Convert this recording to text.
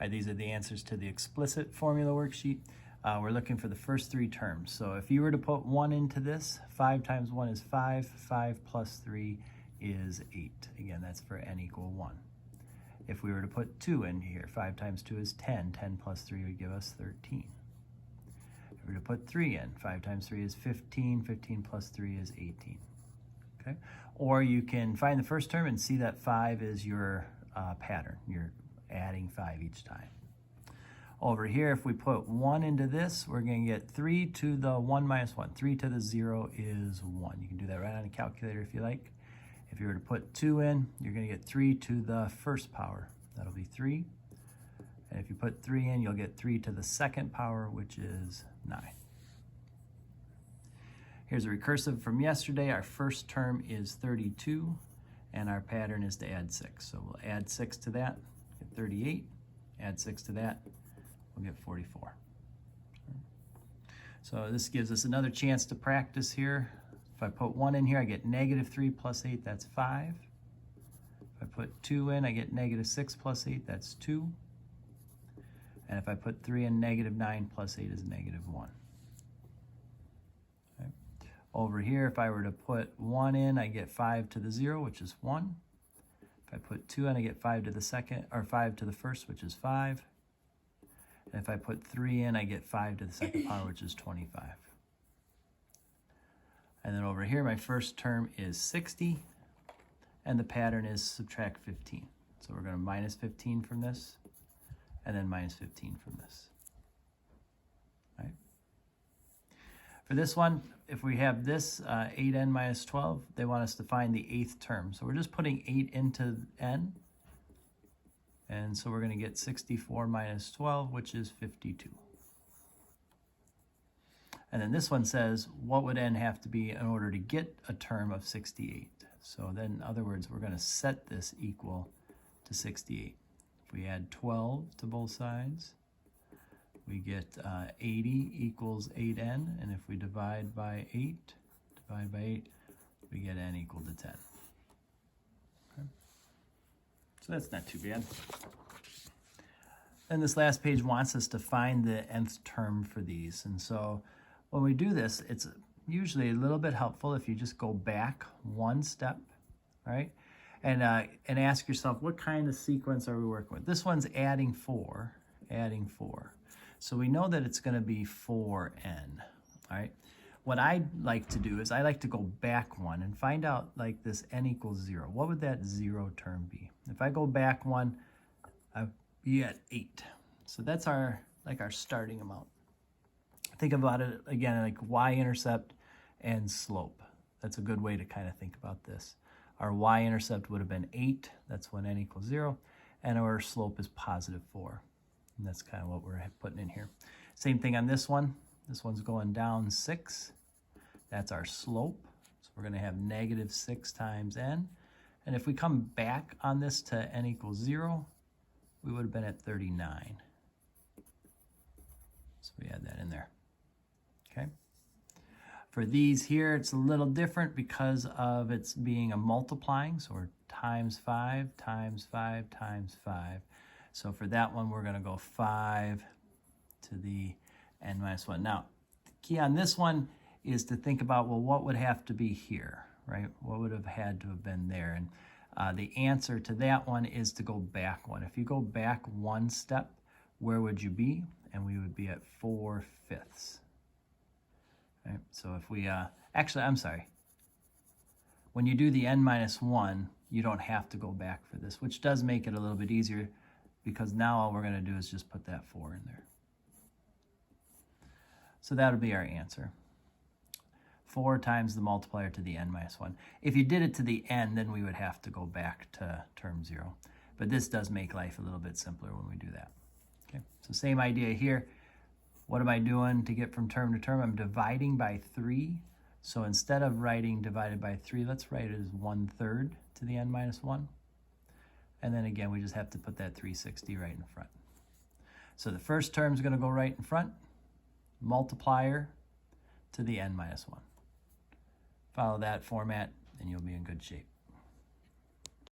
right, these are the answers to the explicit formula worksheet. We're looking for the first three terms. So if you were to put 1 into this, 5 times 1 is 5, 5 plus 3 is 8. Again, that's for n equal 1. If we were to put 2 in here, 5 times 2 is 10, 10 plus 3 would give us 13. If we were to put 3 in, 5 times 3 is 15, 15 plus 3 is 18. Okay? Or you can find the first term and see that 5 is your pattern. You're adding 5 each time. Over here, if we put 1 into this, we're going to get 3 to the 1 minus 1. 3 to the 0 is 1. You can do that right on a calculator if you like. If you were to put 2 in, you're going to get 3 to the first power. That'll be 3. And if you put 3 in, you'll get 3 to the second power, which is 9. Here's a recursive from yesterday. Our first term is 32, and our pattern is to add 6. So we'll add 6 to that, get 38. Add 6 to that, we'll get 44. So this gives us another chance to practice here. If I put 1 in here, I get negative 3 plus 8, that's 5. If I put 2 in, I get negative 6 plus 8, that's 2. And if I put 3 in, negative 9 plus 8 is negative 1. Okay. Over here, if I were to put 1 in, I get 5 to the 0, which is 1. If I put 2 in, I get 5 to the second, or 5 to the first, which is 5. And if I put 3 in, I get 5 to the second power, which is 25. And then over here, my first term is 60, and the pattern is subtract 15. So we're going to minus 15 from this, and then minus 15 from this. Right? For this one, if we have this 8n minus 12, they want us to find the 8th term. So we're just putting 8 into n. And so we're going to get 64 minus 12, which is 52. And then this one says, what would n have to be in order to get a term of 68? So then, in other words, we're going to set this equal to 68. If we add 12 to both sides, we get 80 equals 8n, and if we divide by 8, we get n equal to 10. Okay. So that's not too bad. And this last page wants us to find the nth term for these. And so when we do this, it's usually a little bit helpful if you just go back one step, right? And ask yourself, what kind of sequence are we working with? This one's adding 4. So we know that it's going to be 4n, all right? What I like to do is I like to go back one and find out, like, this n equals 0. What would that 0 term be? If I go back one, I'd be at 8. So that's our starting amount. Think about it, again, like y-intercept and slope. That's a good way to kind of think about this. Our y-intercept would have been 8. That's when n equals 0. And our slope is positive 4. And that's kind of what we're putting in here. Same thing on this one. This one's going down 6. That's our slope. So we're going to have negative 6 times n. And if we come back on this to n equals 0, we would have been at 39. So we add that in there. Okay. For these here, it's a little different because of its being a multiplying. So we're times 5, times 5, times 5. So for that one, we're going to go 5 to the n minus 1. Now, the key on this one is to think about, well, what would have to be here, right? What would have had to have been there? And the answer to that one is to go back one. If you go back one step, where would you be? And we would be at 4/5. Right? So if we, actually, I'm sorry. When you do the n minus 1, you don't have to go back for this, which does make it a little bit easier, because now all we're going to do is just put that 4 in there. So that'll be our answer. 4 times the multiplier to the n minus 1. If you did it to the n, then we would have to go back to term 0. But this does make life a little bit simpler when we do that. Okay, so same idea here. What am I doing to get from term to term? I'm dividing by 3. So instead of writing divided by 3, let's write it as 1/3 to the n minus 1. And then again, we just have to put that 360 right in front. So the first term is going to go right in front. Multiplier to the n minus 1. Follow that format and you'll be in good shape.